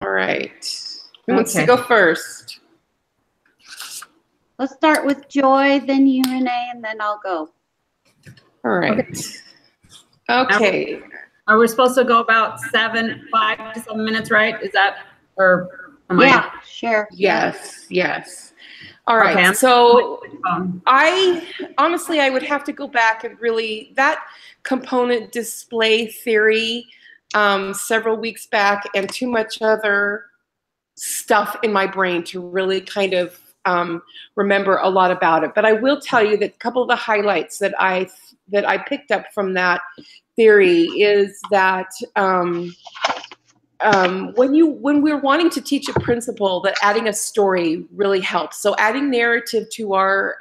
All right. Who wants to Okay. go first? Let's start with Joy, then you, Renee, and then I'll go. All right. Okay. Are we supposed to go about 5 to 7 minutes, right? Is that, or am Yeah, sure. Yes, yes. All right. Okay, So honestly, I would have to go back and really, that component display theory several weeks back, and too much other stuff in my brain to really kind of remember a lot about it. But I will tell you that a couple of the highlights that I picked up from that theory is that when we're wanting to teach a principle, that adding a story really helps. So adding narrative to our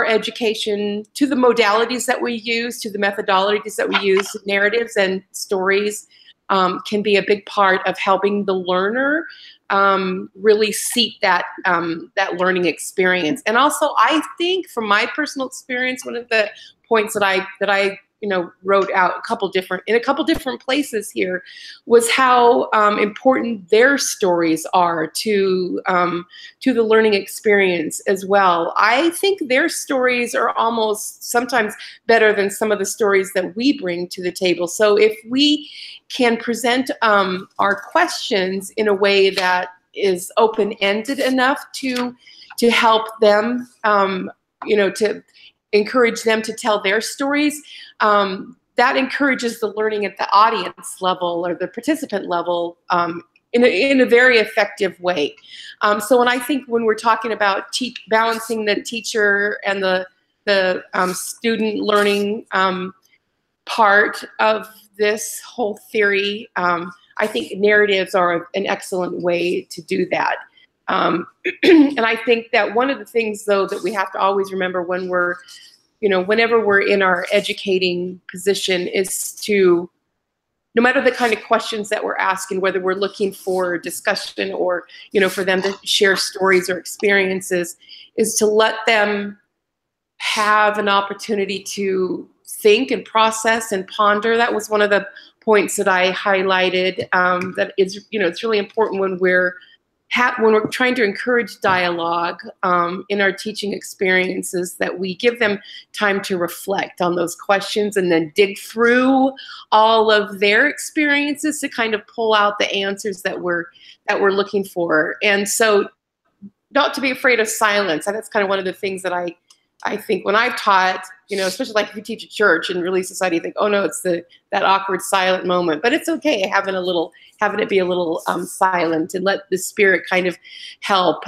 education, to the modalities that we use, to the methodologies that we use, narratives and stories can be a big part of helping the learner really seat that learning experience. And also, I think from my personal experience, one of the points that I wrote out in a couple different places here was how important their stories are to the learning experience as well. I think their stories are almost sometimes better than some of the stories that we bring to the table. So if we can present our questions in a way that is open-ended enough to help them, to encourage them to tell their stories, that encourages the learning at the audience level or the participant level in a very effective way. So when we're talking about balancing the teacher and the student learning part of this whole theory, I think narratives are an excellent way to do that. And I think that one of the things, though, that we have to always remember when whenever we're in our educating position is to, no matter the kind of questions that we're asking, whether we're looking for discussion or, for them to share stories or experiences, is to let them have an opportunity to think and process and ponder. That was one of the points that I highlighted, that is, it's really important when we're trying to encourage dialogue in our teaching experiences, that we give them time to reflect on those questions and then dig through all of their experiences to kind of pull out the answers that we're looking for. And so not to be afraid of silence. And that's kind of one of the things that I think when I've taught, especially like if you teach at church and Relief Society, you think, oh no, it's that awkward silent moment. But it's okay having it be a little silent and let the Spirit kind of help.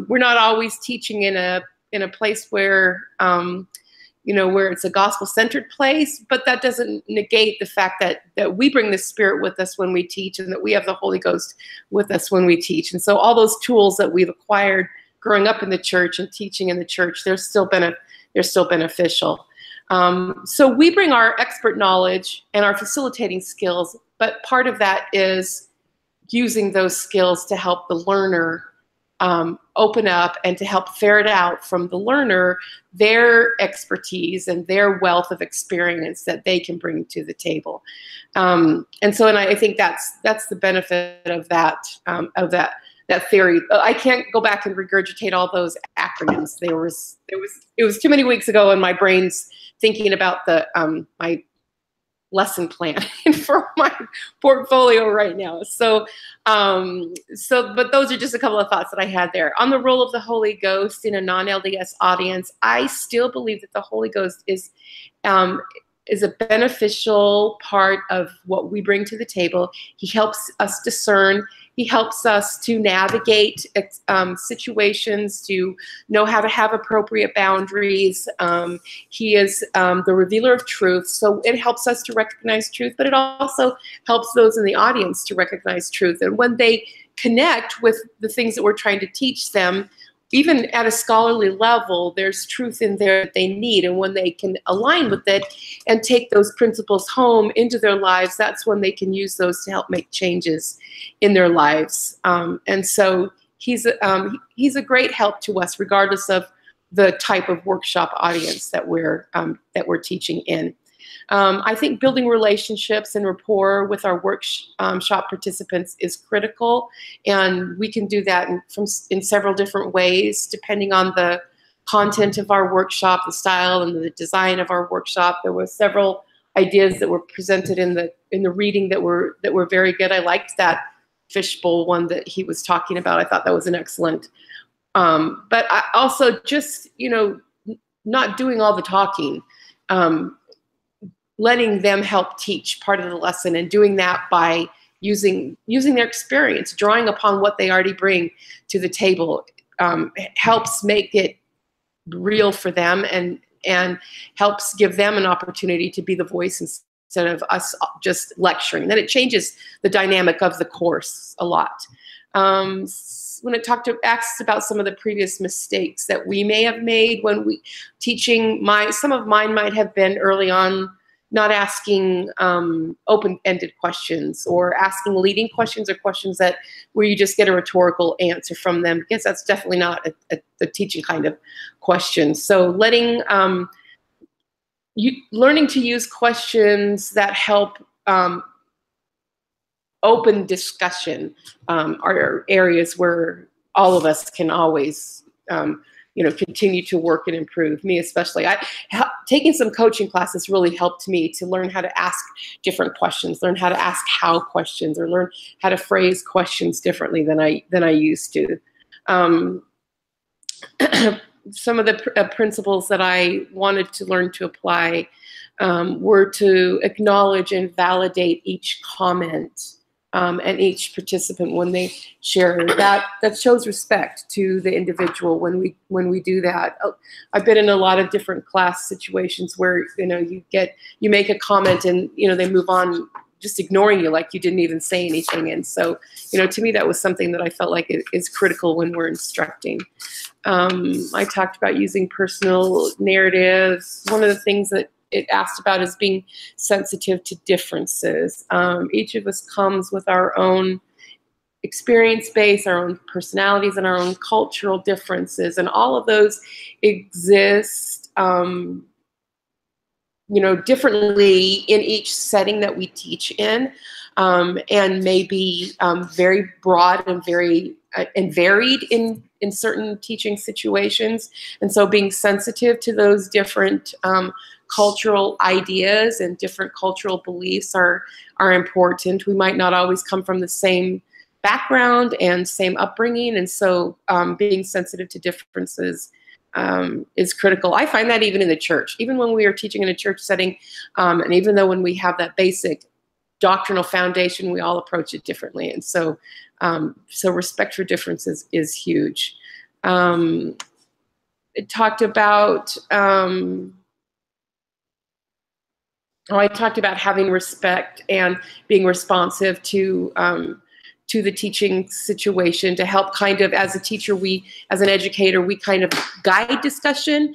We're not always teaching in a place where where it's a gospel-centered place, but that doesn't negate the fact that we bring the Spirit with us when we teach, and that we have the Holy Ghost with us when we teach. And so all those tools that we've acquired growing up in the church and teaching in the church, they're still beneficial. So we bring our expert knowledge and our facilitating skills, but part of that is using those skills to help the learner open up and to help ferret out from the learner their expertise and their wealth of experience that they can bring to the table. And I think that's the benefit of that theory. I can't go back and regurgitate all those acronyms. It was too many weeks ago, and my brain's thinking about my lesson plan for my portfolio right now. But those are just a couple of thoughts that I had there. On the role of the Holy Ghost in a non-LDS audience, I still believe that the Holy Ghost is a beneficial part of what we bring to the table. He helps us discern. He helps us to navigate situations, to know how to have appropriate boundaries. He is the revealer of truth, so it helps us to recognize truth, but it also helps those in the audience to recognize truth. And when they connect with the things that we're trying to teach them, even at a scholarly level, there's truth in there that they need. And when they can align with it and take those principles home into their lives, that's when they can use those to help make changes in their lives. And so he's a great help to us, regardless of the type of workshop audience that we're teaching in. I think building relationships and rapport with our workshop participants is critical, and we can do that in several different ways, depending on the content of our workshop, the style and the design of our workshop. There were several ideas that were presented in the reading that were very good. I liked that fishbowl one that he was talking about. I thought that was an excellent. But I also just, not doing all the talking, letting them help teach part of the lesson, and doing that by using their experience, drawing upon what they already bring to the table, helps make it real for them, and helps give them an opportunity to be the voice instead of us just lecturing. Then it changes the dynamic of the course a lot. When it asks about some of the previous mistakes that we may have made when teaching, some of mine might have been early on not asking open-ended questions, or asking leading questions, or questions where you just get a rhetorical answer from them, because that's definitely not a teaching kind of question. So learning to use questions that help open discussion are areas where all of us can always continue to work and improve. Me especially. Taking some coaching classes really helped me to learn how to ask different questions, learn how to ask how questions, or learn how to phrase questions differently than I used to. Some of the principles that I wanted to learn to apply were to acknowledge and validate each comment and each participant when they share. That shows respect to the individual when we do that. I've been in a lot of different class situations where you make a comment and they move on, just ignoring you like you didn't even say anything. And so to me that was something that I felt like is critical when we're instructing. I talked about using personal narratives. One of the things that it asked about is being sensitive to differences. Each of us comes with our own experience base, our own personalities, and our own cultural differences, and all of those exist differently in each setting that we teach in, and may be very broad and very and varied in certain teaching situations. And so being sensitive to those different cultural ideas and different cultural beliefs are important. We might not always come from the same background and same upbringing, and so being sensitive to differences is critical. I find that even in the church, even when we are teaching in a church setting, and even though when we have that basic doctrinal foundation, we all approach it differently. And so respect for differences is huge. It talked about I talked about having respect and being responsive to the teaching situation, to help kind of, as a teacher, as an educator, we kind of guide discussion.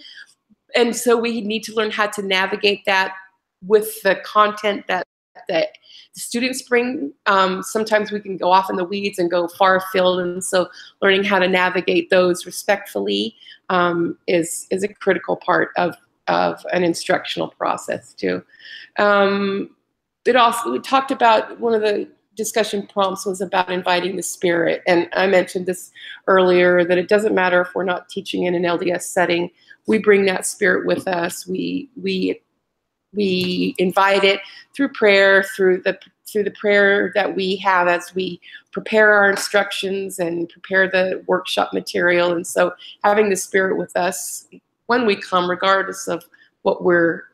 And so we need to learn how to navigate that with the content that the students bring. Sometimes we can go off in the weeds and go far afield. And so learning how to navigate those respectfully is a critical part of an instructional process too. We talked about, one of the discussion prompts was about inviting the Spirit. And I mentioned this earlier, that it doesn't matter if we're not teaching in an LDS setting, we bring that Spirit with us. We invite it through prayer, through the prayer that we have as we prepare our instructions and prepare the workshop material. And so having the Spirit with us when we come, regardless of what we're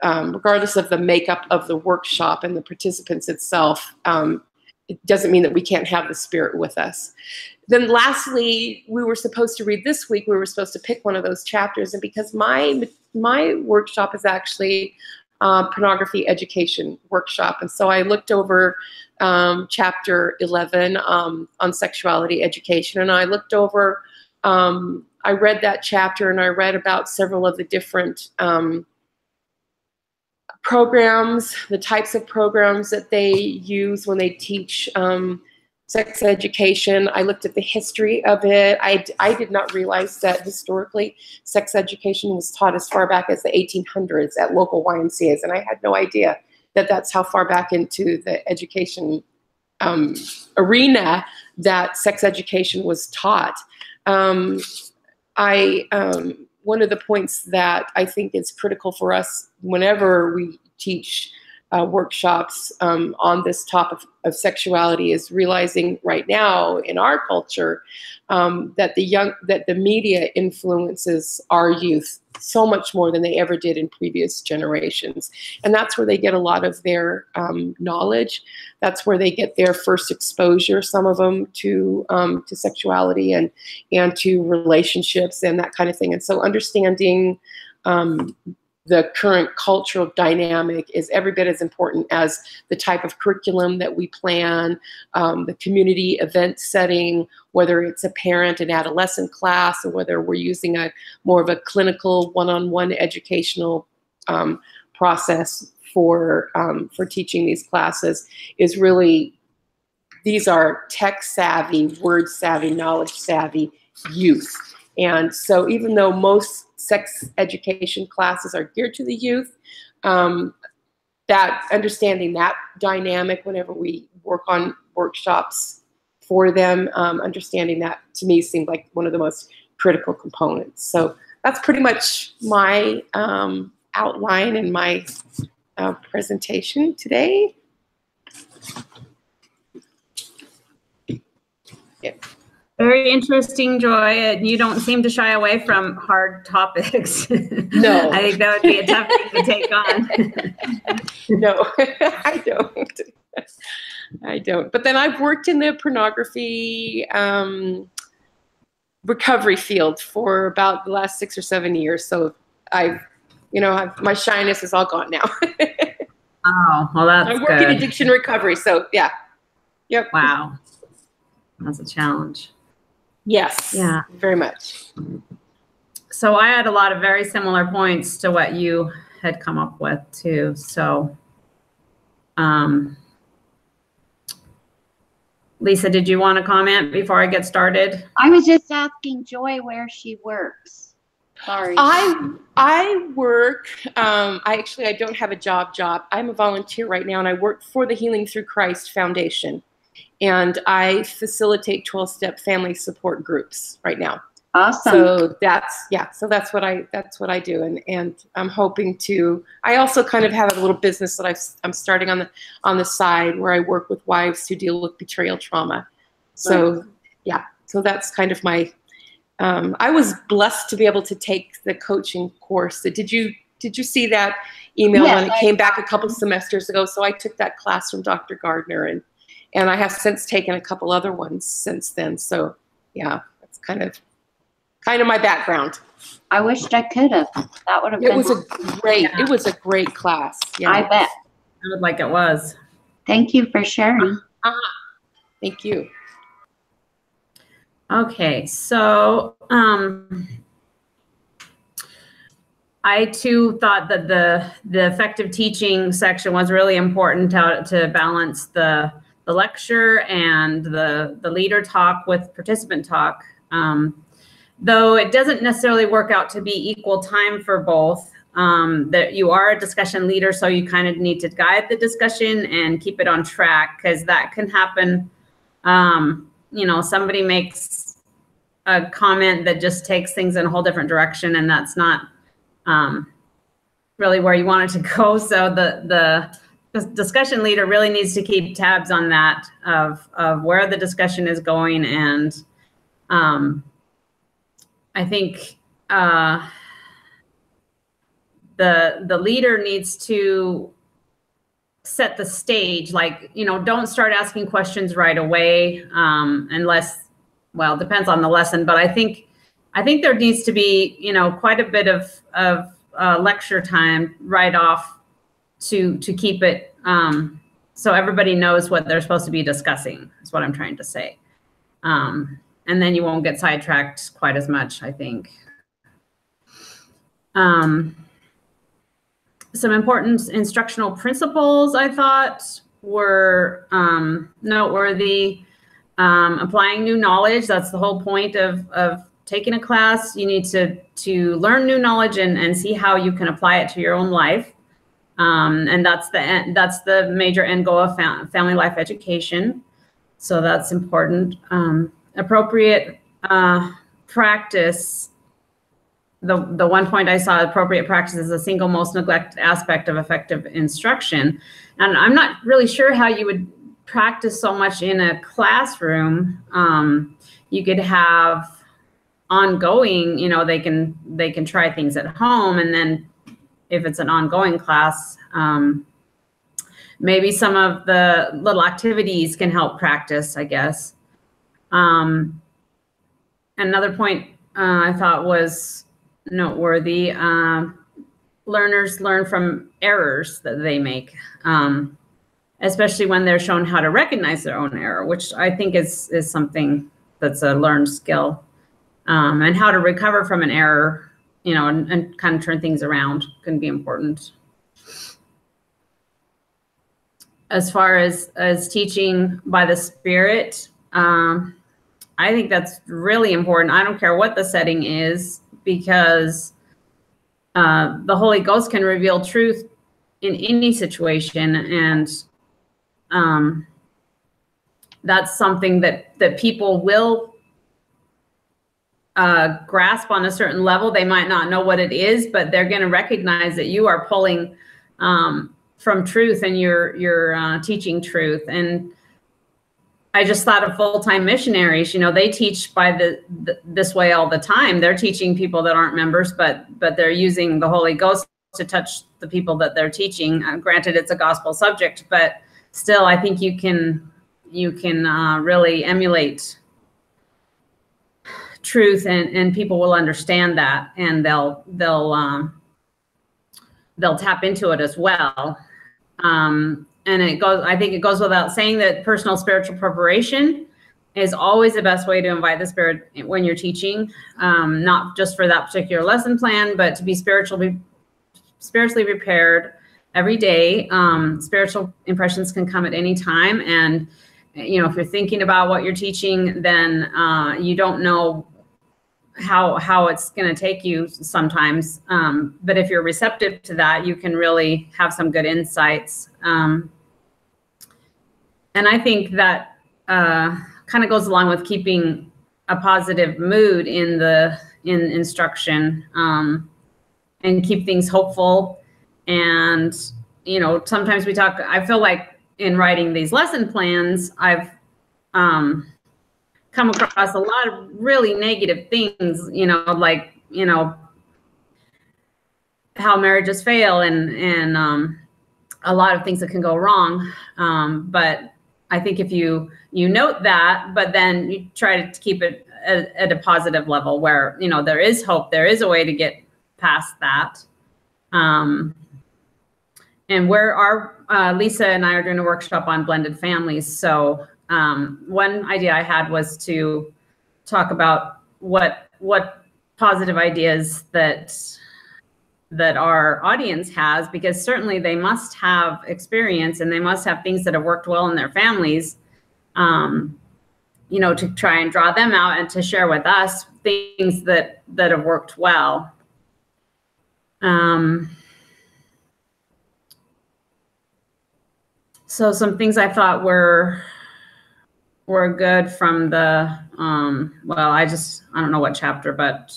regardless of the makeup of the workshop and the participants itself, it doesn't mean that we can't have the Spirit with us. Then lastly, we were supposed to read this week, we were supposed to pick one of those chapters. And because my workshop is actually pornography education workshop. And so I looked over chapter 11 on sexuality education. And I looked over, I read that chapter, and I read about several of the different programs, the types of programs that they use when they teach sex education. I looked at the history of it. I did not realize that historically sex education was taught as far back as the 1800s at local YMCAs, and I had no idea that that's how far back into the education arena that sex education was taught. One of the points that I think is critical for us whenever we teach workshops on this topic of sexuality is realizing right now in our culture that the media influences our youth so much more than they ever did in previous generations, and that's where they get a lot of their knowledge. That's where they get their first exposure, some of them, to sexuality and to relationships and that kind of thing. And so understanding the current cultural dynamic is every bit as important as the type of curriculum that we plan, the community event setting, whether it's a parent and adolescent class or whether we're using more of a clinical one-on-one educational process for teaching these classes is really, these are tech savvy, word savvy, knowledge savvy youth. And so even though most sex education classes are geared to the youth, that understanding that dynamic whenever we work on workshops for them, understanding that to me seemed like one of the most critical components. So that's pretty much my outline and my presentation today. Yeah. Very interesting, Joy. And you don't seem to shy away from hard topics. No. I think that would be a tough thing to take on. No, I don't. I don't. But then I've worked in the pornography recovery field for about the last 6 or 7 years. So my shyness is all gone now. Oh, well, that's I work in addiction recovery. So yeah. Yep. Wow. That's a challenge. Yes. Yeah. Very much. So I had a lot of very similar points to what you had come up with too. So, Lisa, did you want to comment before I get started? I was just asking Joy where she works. Sorry. I work, I don't have a job. I'm a volunteer right now, and I work for the Healing Through Christ Foundation. And I facilitate 12-step family support groups right now. Awesome. So that's what I do, and I'm hoping to. I also kind of have a little business that I'm starting on the side where I work with wives who deal with betrayal trauma. So yeah, so that's kind of my. I was blessed to be able to take the coaching course. Did you see that email when it came back a couple semesters ago? So I took that class from Dr. Gardner, and I have since taken a couple other ones since then. So yeah, that's kind of my background. I wished I could have. That would have been. It was a great class. Yeah. I bet. Sounded like it was. Thank you for sharing. Thank you. Okay, so I too thought that the effective teaching section was really important to balance the lecture and the leader talk with participant talk. Though it doesn't necessarily work out to be equal time for both. That you are a discussion leader, so you kind of need to guide the discussion and keep it on track, because that can happen. Somebody makes a comment that just takes things in a whole different direction, and that's not really where you want it to go. So the discussion leader really needs to keep tabs on that of where the discussion is going, and I think the leader needs to set the stage, like, don't start asking questions right away, unless, well, it depends on the lesson. But I think there needs to be, quite a bit of lecture time right off to keep it so everybody knows what they're supposed to be discussing, is what I'm trying to say. And then you won't get sidetracked quite as much, I think. Some important instructional principles I thought were noteworthy. Applying new knowledge, that's the whole point of taking a class. You need to learn new knowledge and see how you can apply it to your own life. And that's the major end goal of family life education. So that's important. Appropriate practice. The one point I saw, appropriate practice is the single most neglected aspect of effective instruction. And I'm not really sure how you would practice so much in a classroom. You could have ongoing, they can try things at home, and then if it's an ongoing class, maybe some of the little activities can help practice, I guess. Another point I thought was noteworthy. Learners learn from errors that they make, especially when they're shown how to recognize their own error, which I think is something that's a learned skill, and how to recover from an error, and kind of turn things around can be important. As far as teaching by the Spirit, I think that's really important. I don't care what the setting is, because the Holy Ghost can reveal truth in any situation, and that's something that people will grasp on a certain level. They might not know what it is, but they're going to recognize that you are pulling from truth, and you're teaching truth. And I just thought of full-time missionaries. They teach by this way all the time. They're teaching people that aren't members, but they're using the Holy Ghost to touch the people that they're teaching. Granted, it's a gospel subject, but still, I think you can really emulate truth, and people will understand that, and they'll tap into it as well. And I think it goes without saying that personal spiritual preparation is always the best way to invite the Spirit when you're teaching, not just for that particular lesson plan, but to be spiritually prepared every day. Spiritual impressions can come at any time. And, if you're thinking about what you're teaching, then you don't know how it's going to take you sometimes. But if you're receptive to that, you can really have some good insights. And I think that kind of goes along with keeping a positive mood in instruction, and keep things hopeful. And, sometimes I feel like in writing these lesson plans, I've come across a lot of really negative things, like, how marriages fail and a lot of things that can go wrong. But I think if you note that, but then you try to keep it at a positive level where, there is hope, there is a way to get past that. And where Lisa and I are doing a workshop on blended families. So one idea I had was to talk about what positive ideas that our audience has, because certainly they must have experience and they must have things that have worked well in their families, to try and draw them out and to share with us things that have worked well. So some things I thought were good from the, I don't know what chapter, but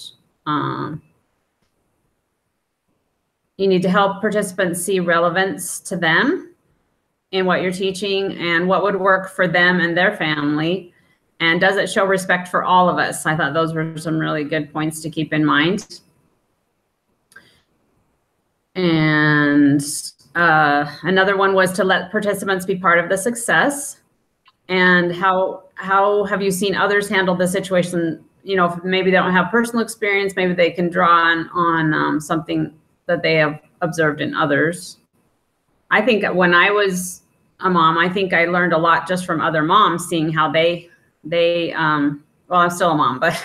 you need to help participants see relevance to them in what you're teaching and what would work for them and their family. And does it show respect for all of us? I thought those were some really good points to keep in mind. And another one was to let participants be part of the success. And how have you seen others handle the situation? If maybe they don't have personal experience, maybe they can draw on something that they have observed in others. I think when I was a mom, I think I learned a lot just from other moms, seeing how they I'm still a mom, but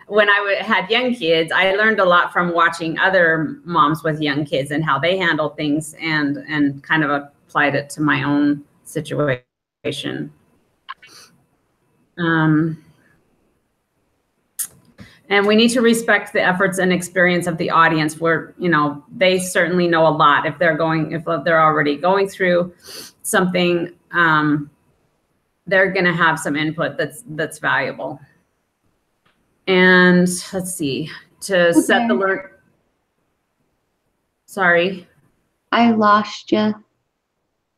when I had young kids, I learned a lot from watching other moms with young kids and how they handle things, and kind of applied it to my own situation. And we need to respect the efforts and experience of the audience where, you know, they certainly know a lot if they're already going through something, they're going to have some input that's valuable. And let's see, to set the sorry. I lost you.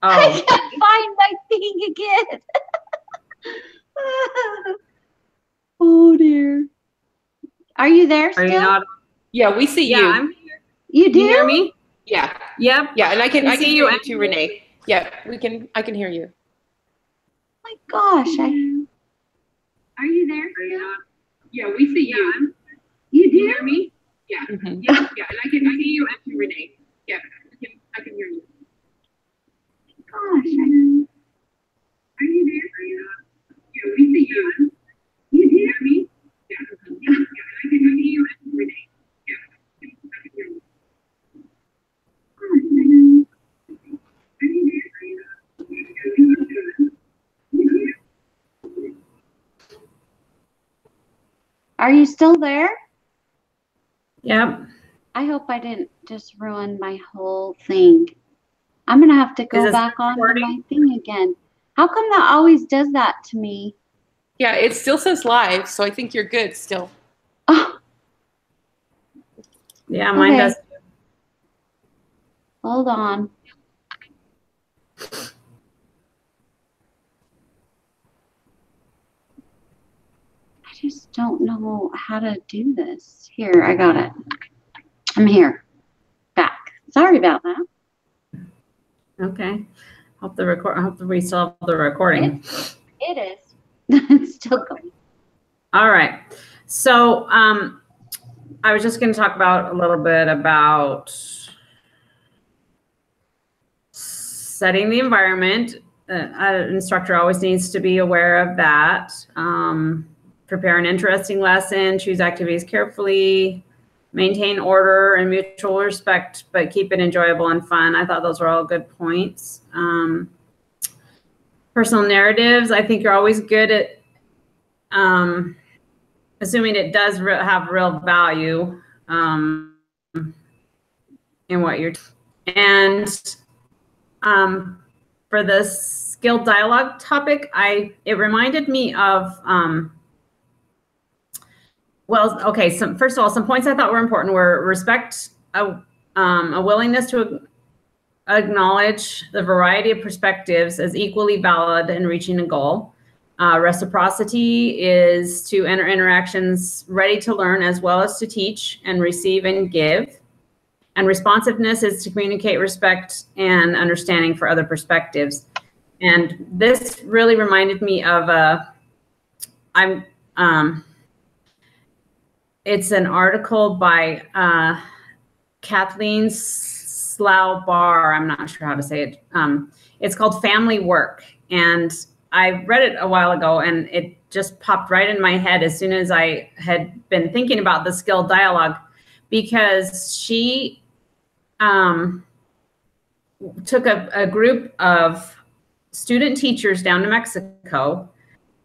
Oh. I can't find my thing again. Oh dear. Are you there still? Are you not? Yeah, we see you. Yeah, I'm here. You do? You hear me? Yeah. Yep. Yeah, and I can see hear you you too, Renee. Yeah, I can hear you. My gosh. Are you there? Are you not? Yeah, we see you. You do? You hear me? Yeah. Mm-hmm. Yeah, and I can see you and Renee. Yeah, I can hear you. Gosh. Are you there? Are you not? Yeah, we see you. You hear me? Yeah. Yeah, and I can see you and Renee. Yeah, I can hear you. Are you there? Are you not? You hear? Are you still there? Yep. I hope I didn't just ruin my whole thing. I'm going to have to go back on my thing again. How come that always does that to me? Yeah, it still says live, so I think you're good still. Oh, Yeah, mine Okay. does. hold on. I just don't know how to do this. Here, I got it. I'm here. Back. Sorry about that. Okay. Hope we still have the recording. It is. It's still going. All right. So I was just going to talk about a little bit about setting the environment. An instructor always needs to be aware of that. Prepare an interesting lesson, choose activities carefully, maintain order and mutual respect, but keep it enjoyable and fun. I thought those were all good points. Personal narratives, I think you're always good at assuming it does have real value in what you're and for the skilled dialogue topic, it reminded me of first of all, some points I thought were important were respect, a willingness to acknowledge the variety of perspectives as equally valid in reaching a goal. Reciprocity is to enter interactions ready to learn as well as to teach and receive and give. And responsiveness is to communicate respect and understanding for other perspectives. And this really reminded me of it's an article by Kathleen Slough Barr. I'm not sure how to say it. It's called Family Work. And I read it a while ago and it just popped right in my head as soon as I had been thinking about the skilled dialogue, because she took a group of student teachers down to Mexico,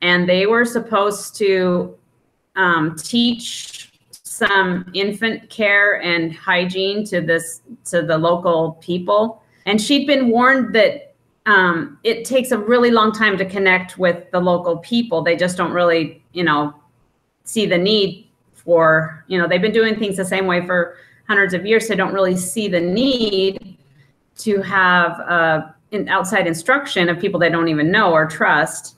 and they were supposed to teach some infant care and hygiene to the local people. And she'd been warned that it takes a really long time to connect with the local people. They just don't really, see the need for, they've been doing things the same way for hundreds of years. So they don't really see the need to have an outside instruction of people they don't even know or trust.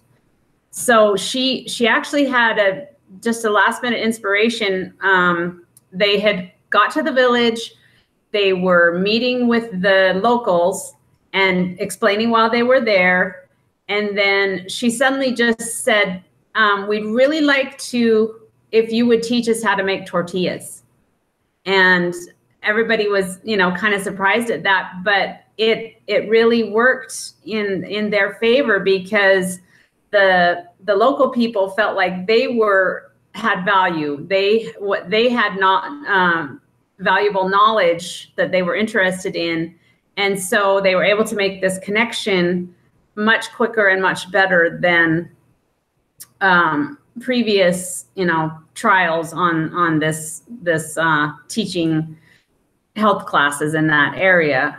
So she actually had just a last minute inspiration. They had got to the village. They were meeting with the locals and explaining why they were there. And then she suddenly just said, we'd really like to, if you would teach us how to make tortillas. And everybody was, kind of surprised at that, but it really worked in their favor, because the local people felt like they had value. They had not valuable knowledge that they were interested in. And so they were able to make this connection much quicker and much better than previous, trials on this teaching health classes in that area.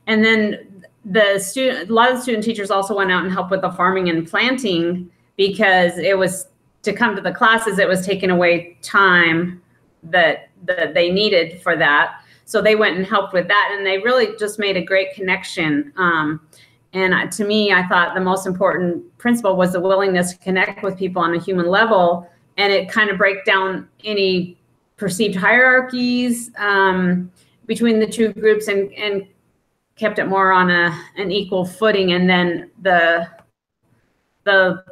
And then a lot of the student teachers also went out and helped with the farming and planting, because it was to come to the classes, it was taking away time that they needed for that. So they went and helped with that, and they really just made a great connection. And to me, I thought the most important principle was the willingness to connect with people on a human level, and it kind of break down any perceived hierarchies between the two groups, and kept it more on an equal footing. And then the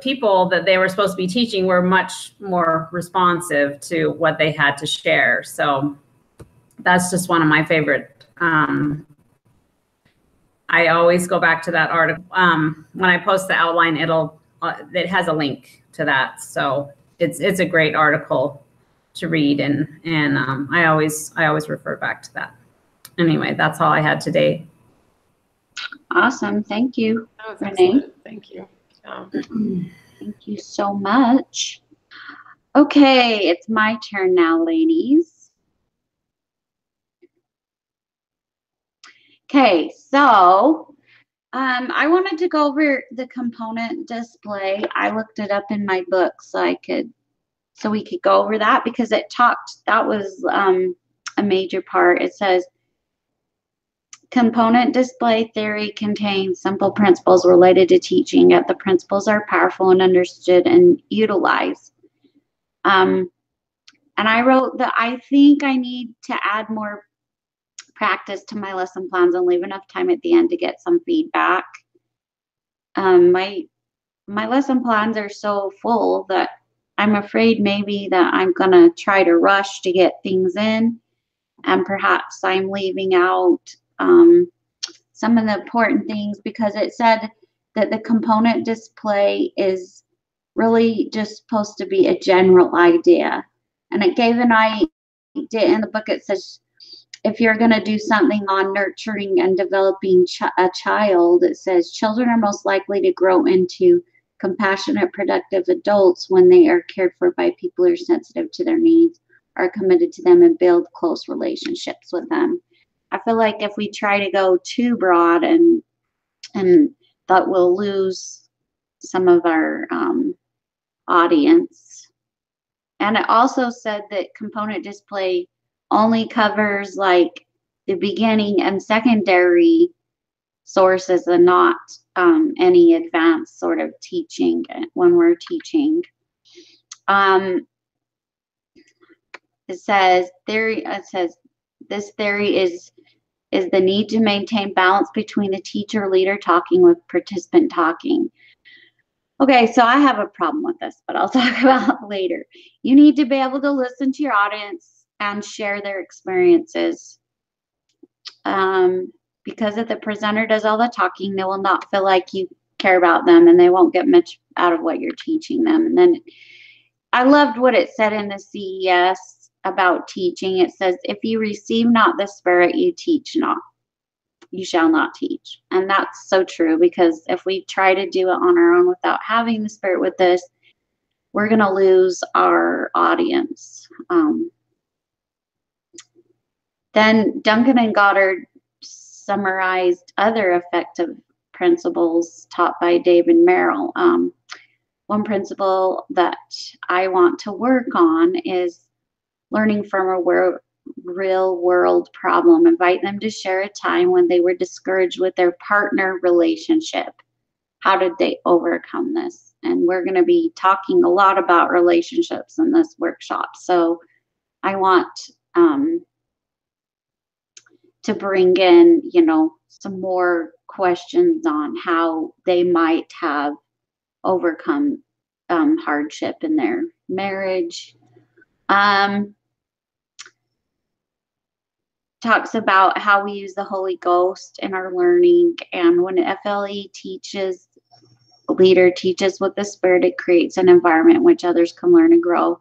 people that they were supposed to be teaching were much more responsive to what they had to share. So that's just one of my favorite. I always go back to that article. When I post the outline, it has a link to that. So it's a great article to read, and I always refer back to that. Anyway, that's all I had today. Awesome. Thank you, Renee. Excellent. Thank you. Thank you so much. Okay, it's my turn now, ladies. Okay, so I wanted to go over the component display. I looked it up in my book so we could go over that, because that was a major part. It says, component display theory contains simple principles related to teaching, yet the principles are powerful and understood and utilized. And I wrote that I think I need to add more practice to my lesson plans and leave enough time at the end to get some feedback. My lesson plans are so full that I'm afraid maybe that I'm gonna try to rush to get things in, and perhaps I'm leaving out some of the important things, because it said that the component display is really just supposed to be a general idea. And it gave an idea in the book. It says, if you're going to do something on nurturing and developing a child, it says children are most likely to grow into compassionate, productive adults when they are cared for by people who are sensitive to their needs, are committed to them, and build close relationships with them. I feel like if we try to go too broad, and that we'll lose some of our audience. And it also said that component display only covers like the beginning and secondary sources, and not any advanced sort of teaching when we're teaching. It says this theory is the need to maintain balance between the teacher leader talking with participant talking. Okay, so I have a problem with this, but I'll talk about it later. You need to be able to listen to your audience and share their experiences. Because if the presenter does all the talking, they will not feel like you care about them, and they won't get much out of what you're teaching them. And then I loved what it said in the CES about teaching. It says, if you receive not the Spirit, you teach not. You shall not teach. And that's so true, because if we try to do it on our own without having the Spirit with us, we're going to lose our audience. Then Duncan and Goddard summarized other effective principles taught by David Merrill. One principle that I want to work on is learning from a real world problem. Invite them to share a time when they were discouraged with their partner relationship. How did they overcome this? And we're going to be talking a lot about relationships in this workshop. So I want to bring in, some more questions on how they might have overcome hardship in their marriage. Talks about how we use the Holy Ghost in our learning, and when FLE leader teaches with the Spirit, it creates an environment in which others can learn and grow.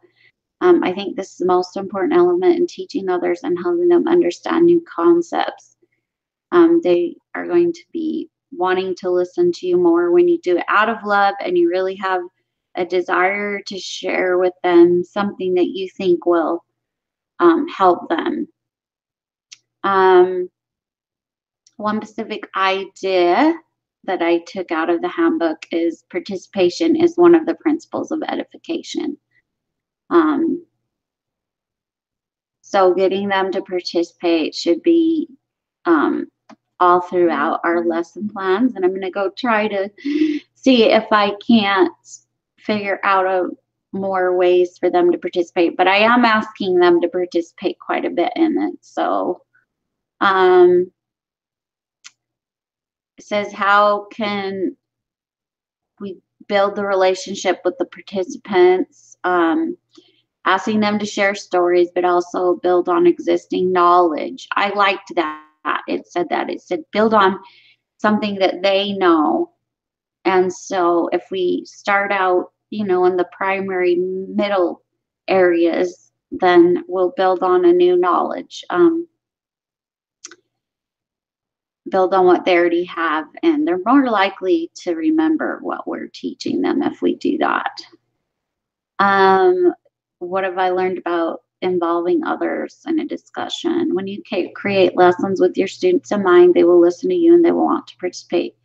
I think this is the most important element in teaching others and helping them understand new concepts. They are going to be wanting to listen to you more when you do it out of love, and you really have a desire to share with them something that you think will help them. One specific idea that I took out of the handbook is participation is one of the principles of edification. So getting them to participate should be all throughout our lesson plans. And I'm going to go try to see if I can't figure out more ways for them to participate. But I am asking them to participate quite a bit in it. So it says, how can we build the relationship with the participants? Asking them to share stories, but also build on existing knowledge. I liked that. It said build on something that they know. And so if we start out, in the primary middle areas, then we'll build on a new knowledge. Build on what they already have, and they're more likely to remember what we're teaching them if we do that. What have I learned about involving others in a discussion? When you create lessons with your students in mind, they will listen to you and they will want to participate.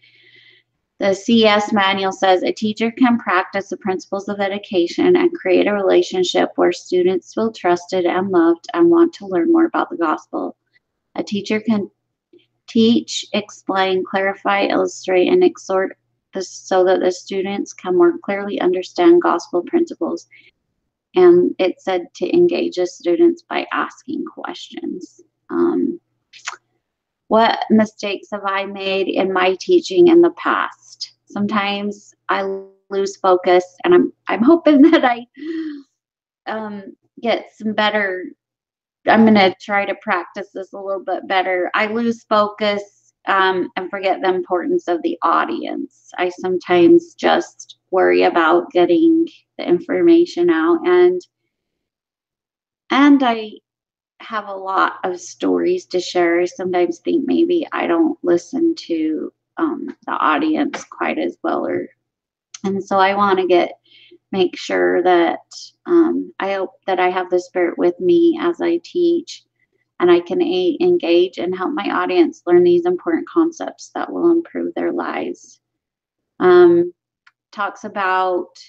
The CS manual says a teacher can practice the principles of education and create a relationship where students feel trusted and loved and want to learn more about the gospel. A teacher can teach, explain, clarify, illustrate, and exhort so that the students can more clearly understand gospel principles. And it said to engage the students by asking questions. What mistakes have I made in my teaching in the past? Sometimes I lose focus, and I'm hoping that I get some better. I'm going to try to practice this a little bit better. I lose focus and forget the importance of the audience. I sometimes just worry about getting the information out, and I have a lot of stories to share. I sometimes think maybe I don't listen to the audience quite as well, and so I want to make sure that I hope that I have the Spirit with me as I teach, and I can engage and help my audience learn these important concepts that will improve their lives. Talks about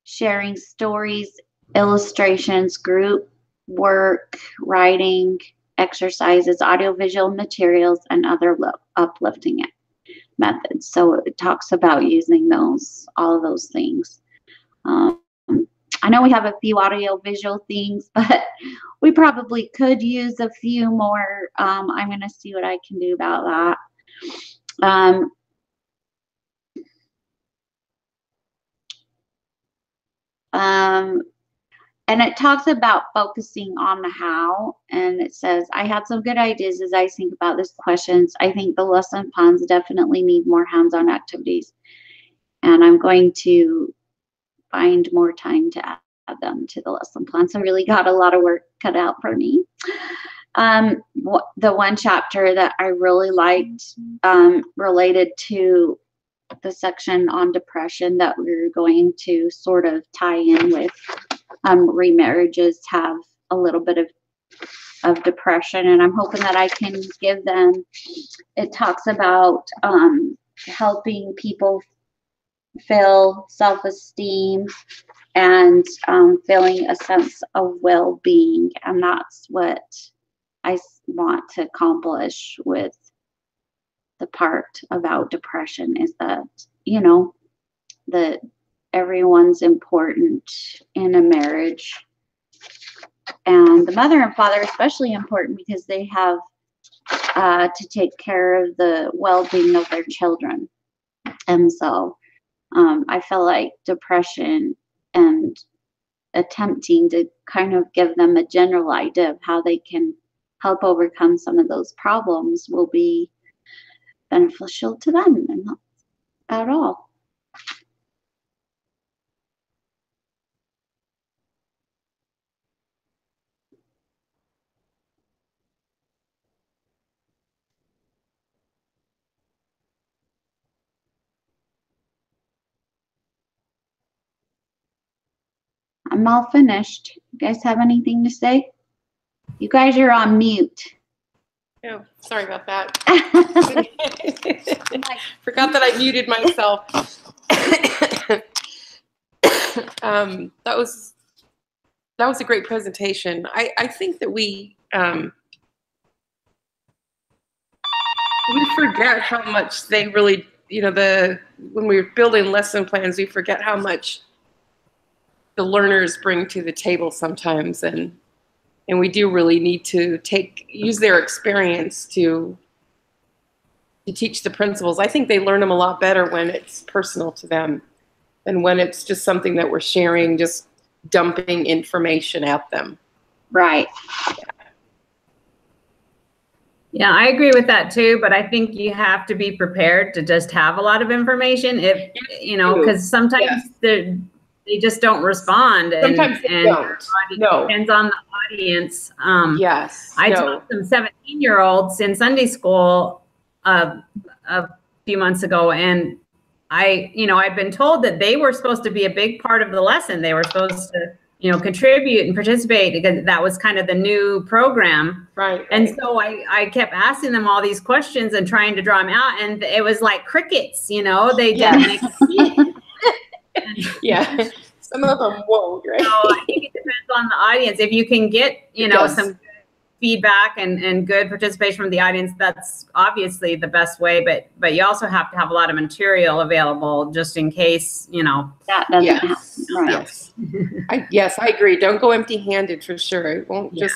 sharing stories, illustrations, group work, writing, exercises, audiovisual materials, and other uplifting methods. So it talks about using all of those things. I know we have a few audiovisual things, but we probably could use a few more. I'm going to see what I can do about that. And it talks about focusing on the how, and it says, I had some good ideas as I think about these questions. I think the lesson plans definitely need more hands-on activities, and I'm going to find more time to add them to the lesson plan. So really got a lot of work cut out for me. The one chapter that I really liked related to the section on depression that we're going to sort of tie in with remarriages have a little bit of depression, and I'm hoping that I can give them. It talks about helping people feel self-esteem and feeling a sense of well-being, and that's what I want to accomplish with the part about depression, is that that everyone's important in a marriage, and the mother and father are especially important because they have to take care of the well-being of their children. And so I feel like depression and attempting to kind of give them a general idea of how they can help overcome some of those problems will be beneficial to them, and not at all. I'm all finished. You guys have anything to say? You guys are on mute. Oh, sorry about that. Forgot that I muted myself. That was a great presentation. I think that we forget how much they really, when we're building lesson plans, we forget how much the learners bring to the table sometimes, and we do really need to use their experience to teach the principals. I think they learn them a lot better when it's personal to them than when it's just something that we're sharing, just dumping information at them. Right. Yeah, I agree with that too, but I think you have to be prepared to just have a lot of information if, because sometimes they just don't respond. Sometimes they don't. No. Depends on the audience. Yes. I taught some 17-year-olds in Sunday school a few months ago, and I'd been told that they were supposed to be a big part of the lesson. They were supposed to, contribute and participate because that was kind of the new program. Right. And so I kept asking them all these questions and trying to draw them out, and it was like crickets, they didn't make it. Yeah. Some of them won't, right? So I think it depends on the audience. If you can get, some feedback and good participation from the audience, that's obviously the best way, but you also have to have a lot of material available just in case, that doesn't happen. Right. Yes. I agree. Don't go empty-handed for sure. It won't just,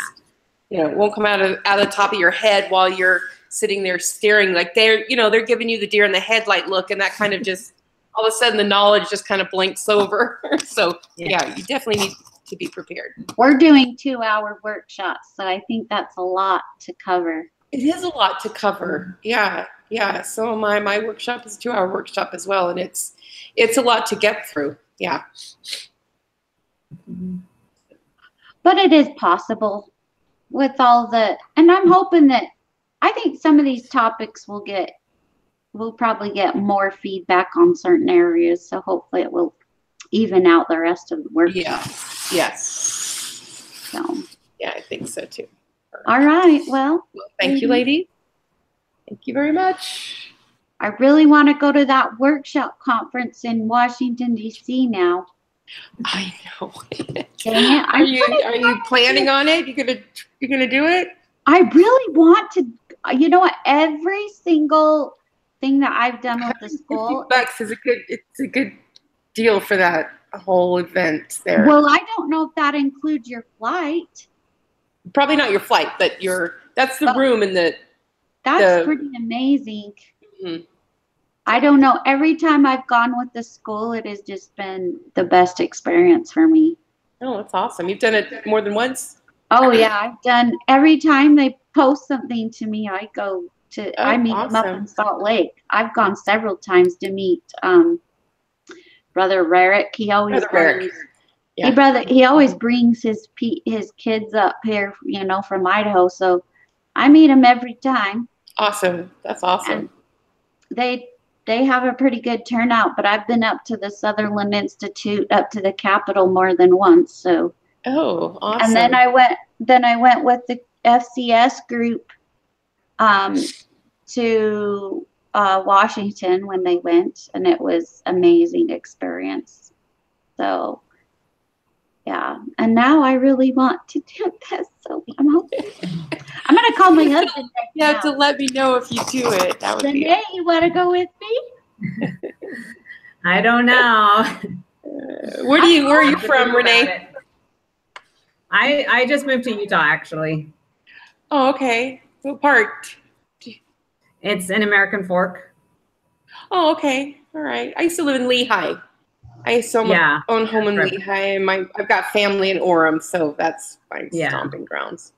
it won't come out of the top of your head while you're sitting there staring, like they're giving you the deer in the headlight look, and that kind of just all of a sudden the knowledge just kind of blinks over. So yeah, you definitely need to be prepared. We're doing 2-hour workshops, so I think that's a lot to cover. It is a lot to cover. Yeah. So my workshop is a 2-hour workshop as well, and it's a lot to get through. Yeah. But it is possible with all and I'm hoping that, I think some of these topics we'll probably get more feedback on certain areas, so hopefully it will even out the rest of the workshop. Yes. So. Yeah, I think so too. All right. Well, thank you, lady. Thank you very much. I really want to go to that workshop conference in Washington, D.C. now. I know. Dang it. Are you planning on it? You're gonna do it? I really want to. You know what? Every single thing that I've done with the school. $50 is a good deal for that whole event there. Well, I don't know if that includes your flight. Probably not your flight, but that's the room in the. That's pretty amazing. Mm-hmm. I don't know. Every time I've gone with the school, it has just been the best experience for me. Oh, that's awesome. You've done it more than once? Oh, yeah. I've done, every time they post something to me, I go to, I meet them up in Salt Lake. I've gone several times to meet Brother Rarick. He always he always brings his kids up here, from Idaho. So I meet him every time. Awesome. That's awesome. And they have a pretty good turnout, but I've been up to the Sutherland Institute, up to the Capitol more than once. So. Oh, awesome. And then I went with the FCS group to Washington when they went, and it was amazing experience. So yeah, and now I really want to do this. So I'm hoping. I'm gonna call my husband. You have to let me know if you do it. That would Renee, you want to go with me? I don't know. Where are you from, Renee? I just moved to Utah, actually. Oh, okay. What part? It's in American Fork. Oh, okay. All right. I used to live in Lehi. I used to own my own home in Lehi, and I've got family in Orem, so that's my stomping grounds.